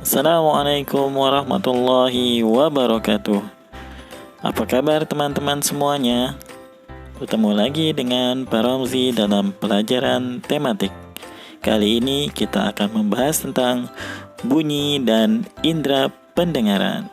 Assalamualaikum warahmatullahi wabarakatuh. Apa kabar teman-teman semuanya? Bertemu lagi dengan Pak Romzi dalam pelajaran tematik. Kali ini kita akan membahas tentang bunyi dan indera pendengaran.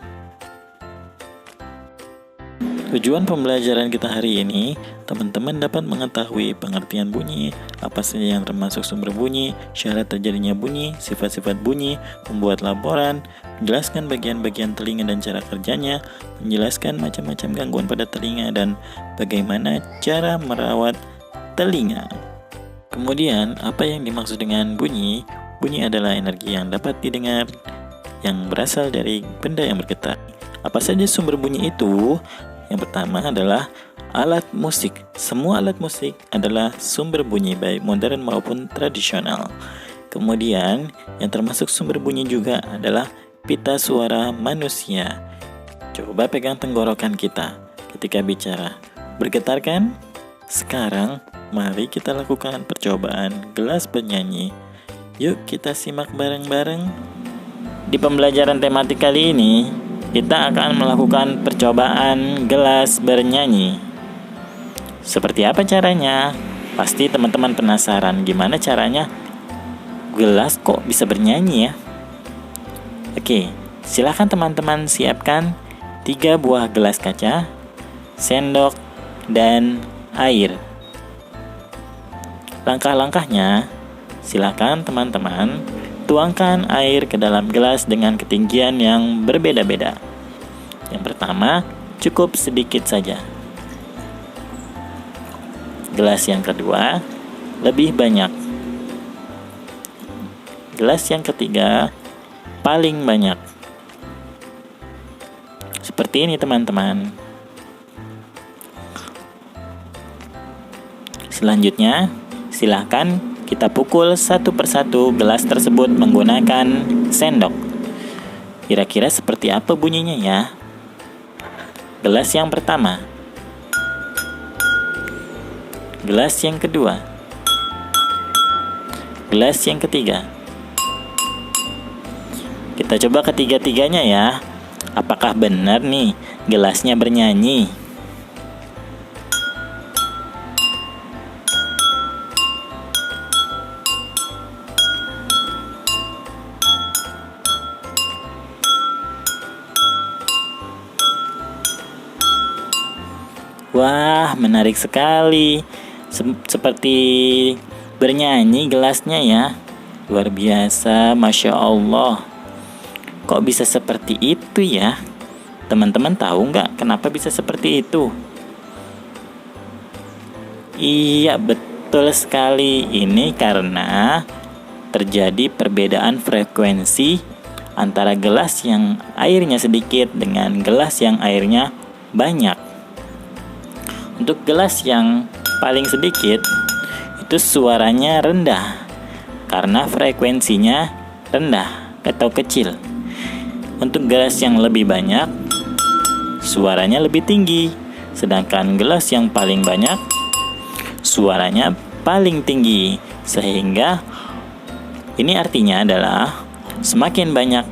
Tujuan pembelajaran kita hari ini, teman-teman dapat mengetahui pengertian bunyi, apa saja yang termasuk sumber bunyi, syarat terjadinya bunyi, sifat-sifat bunyi, membuat laporan, menjelaskan bagian-bagian telinga dan cara kerjanya, menjelaskan macam-macam gangguan pada telinga, dan bagaimana cara merawat telinga. Kemudian, apa yang dimaksud dengan bunyi? Bunyi adalah energi yang dapat didengar, yang berasal dari benda yang bergetar. Apa saja sumber bunyi itu? Yang pertama adalah alat musik. Semua alat musik adalah sumber bunyi, baik modern maupun tradisional. Kemudian, yang termasuk sumber bunyi juga adalah pita suara manusia. Coba pegang tenggorokan kita ketika bicara. Bergetar kan? Sekarang, mari kita lakukan percobaan gelas bernyanyi. Yuk kita simak bareng-bareng. Di pembelajaran tematik kali ini, kita akan melakukan percobaan gelas bernyanyi. Seperti apa caranya? Pasti teman-teman penasaran gimana caranya gelas kok bisa bernyanyi ya? Oke, silakan teman-teman siapkan 3 buah gelas kaca, sendok, dan air. Langkah-langkahnya, silakan teman-teman tuangkan air ke dalam gelas dengan ketinggian yang berbeda-beda. Yang pertama, cukup sedikit saja. Gelas yang kedua, lebih banyak. Gelas yang ketiga, paling banyak. Seperti ini teman-teman. Selanjutnya, silakan kita pukul satu persatu gelas tersebut menggunakan sendok. Kira-kira seperti apa bunyinya ya? Gelas yang pertama, gelas yang kedua, gelas yang ketiga. Kita coba ketiga-tiganya ya. Apakah benar nih gelasnya bernyanyi? Wah, menarik sekali. Seperti bernyanyi gelasnya ya. Luar biasa, Masya Allah. Kok bisa seperti itu ya? Teman-teman tahu nggak kenapa bisa seperti itu? Iya, betul sekali. Ini karena terjadi perbedaan frekuensi antara gelas yang airnya sedikit dengan gelas yang airnya banyak. Untuk gelas yang paling sedikit, itu suaranya rendah karena frekuensinya rendah atau kecil. Untuk gelas yang lebih banyak, suaranya lebih tinggi. Sedangkan gelas yang paling banyak, suaranya paling tinggi. Sehingga ini artinya adalah semakin banyak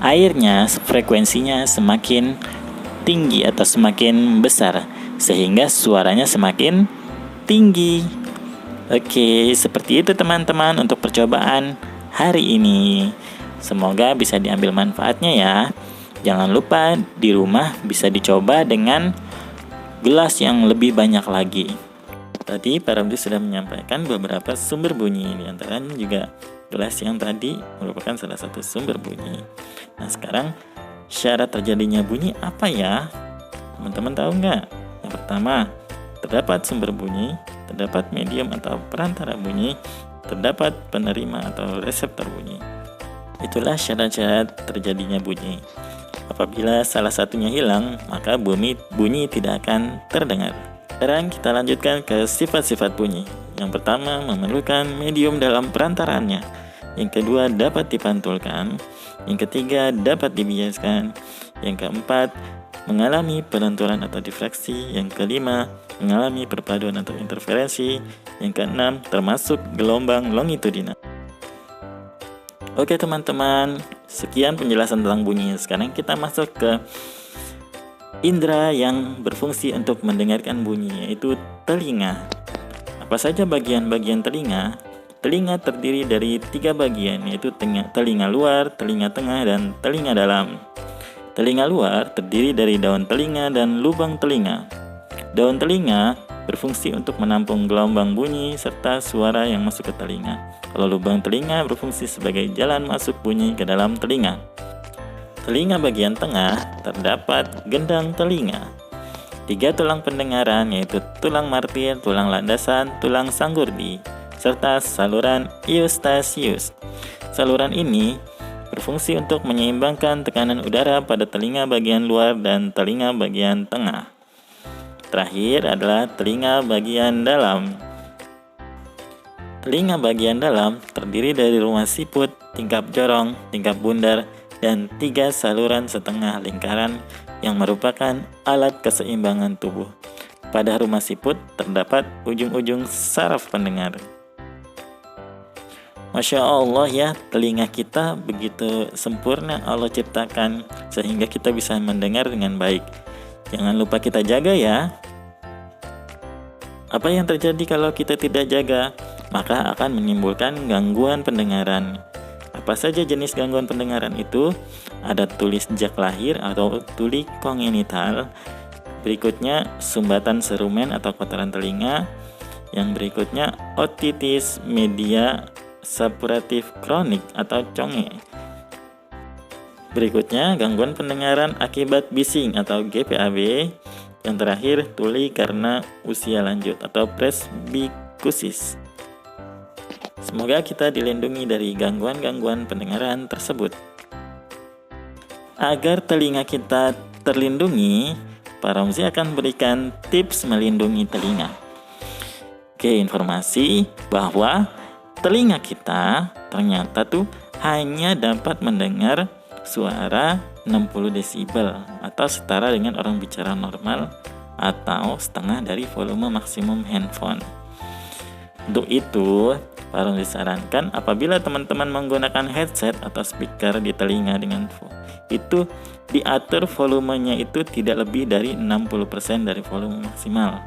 airnya, frekuensinya semakin tinggi atau semakin besar, sehingga suaranya semakin tinggi. Oke, seperti itu teman-teman untuk percobaan hari ini. Semoga bisa diambil manfaatnya ya. Jangan lupa di rumah bisa dicoba dengan gelas yang lebih banyak lagi. Tadi Pak Ramli sudah menyampaikan beberapa sumber bunyi. Di antaranya juga gelas yang tadi merupakan salah satu sumber bunyi. Nah sekarang syarat terjadinya bunyi apa ya? Teman-teman tahu nggak? Yang pertama, terdapat sumber bunyi, terdapat medium atau perantara bunyi, terdapat penerima atau reseptor bunyi. Itulah syarat-syarat terjadinya bunyi. Apabila salah satunya hilang, maka bunyi tidak akan terdengar. Sekarang kita lanjutkan ke sifat-sifat bunyi. Yang pertama, memerlukan medium dalam perantaranya. Yang kedua, dapat dipantulkan. Yang ketiga, dapat dibiaskan. Yang keempat, mengalami pelenturan atau difraksi. Yang kelima, mengalami perpaduan atau interferensi. Yang keenam, termasuk gelombang longitudinal. Oke teman-teman, sekian penjelasan tentang bunyi. Sekarang kita masuk ke indera yang berfungsi untuk mendengarkan bunyi, yaitu telinga. Apa saja bagian-bagian telinga? Telinga terdiri dari 3 bagian, yaitu telinga luar, telinga tengah, dan telinga dalam. Telinga luar terdiri dari daun telinga dan lubang telinga. Daun telinga berfungsi untuk menampung gelombang bunyi serta suara yang masuk ke telinga. Kalau lubang telinga berfungsi sebagai jalan masuk bunyi ke dalam telinga. Telinga bagian tengah terdapat gendang telinga. 3 tulang pendengaran, yaitu tulang martir, tulang landasan, tulang sanggurdi, serta saluran eustasius. Saluran ini berfungsi untuk menyeimbangkan tekanan udara pada telinga bagian luar dan telinga bagian tengah. Terakhir adalah telinga bagian dalam. Telinga bagian dalam terdiri dari rumah siput, tingkap jorong, tingkap bundar, dan 3 saluran setengah lingkaran yang merupakan alat keseimbangan tubuh. Pada rumah siput terdapat ujung-ujung saraf pendengar. Masya Allah ya, telinga kita begitu sempurna Allah ciptakan sehingga kita bisa mendengar dengan baik. Jangan lupa kita jaga ya. Apa yang terjadi kalau kita tidak jaga? Maka akan menimbulkan gangguan pendengaran. Apa saja jenis gangguan pendengaran itu? Ada tuli sejak lahir atau tuli kongenital. Berikutnya sumbatan serumen atau kotoran telinga. Yang berikutnya otitis media suppuratif kronik atau conge. Berikutnya gangguan pendengaran akibat bising atau GPAB. Yang terakhir tuli karena usia lanjut atau presbikusis. Semoga kita dilindungi dari gangguan-gangguan pendengaran tersebut. Agar telinga kita terlindungi, Pak Ramzi akan berikan tips melindungi telinga. Oke, informasi bahwa telinga kita ternyata tuh hanya dapat mendengar suara 60 desibel atau setara dengan orang bicara normal atau setengah dari volume maksimum handphone. Untuk itu, Pak disarankan apabila teman-teman menggunakan headset atau speaker di telinga dengan itu diatur volumenya itu tidak lebih dari 60% dari volume maksimal.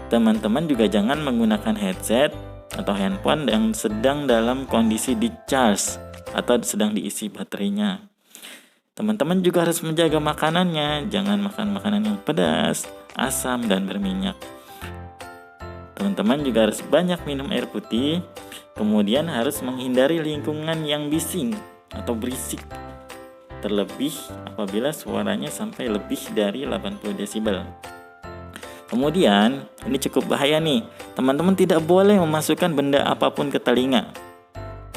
Teman-teman juga jangan menggunakan headset atau handphone yang sedang dalam kondisi di charge atau sedang diisi baterainya. Teman-teman juga harus menjaga makanannya, jangan makan makanan yang pedas, asam, dan berminyak. Teman-teman juga harus banyak minum air putih, kemudian harus menghindari lingkungan yang bising atau berisik, terlebih apabila suaranya sampai lebih dari 80 desibel. Kemudian, ini cukup bahaya nih, teman-teman tidak boleh memasukkan benda apapun ke telinga.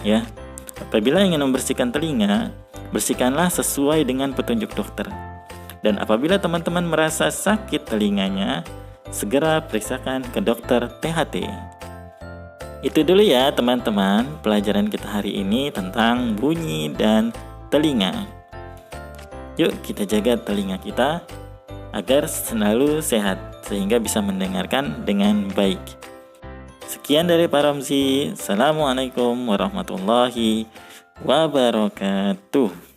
Ya, apabila ingin membersihkan telinga, bersihkanlah sesuai dengan petunjuk dokter. Dan apabila teman-teman merasa sakit telinganya, segera periksakan ke dokter THT. Itu dulu ya teman-teman, pelajaran kita hari ini tentang bunyi dan telinga. Yuk kita jaga telinga kita agar selalu sehat sehingga bisa mendengarkan dengan baik. Sekian dari Pak Ramzi. Assalamualaikum warahmatullahi wabarakatuh.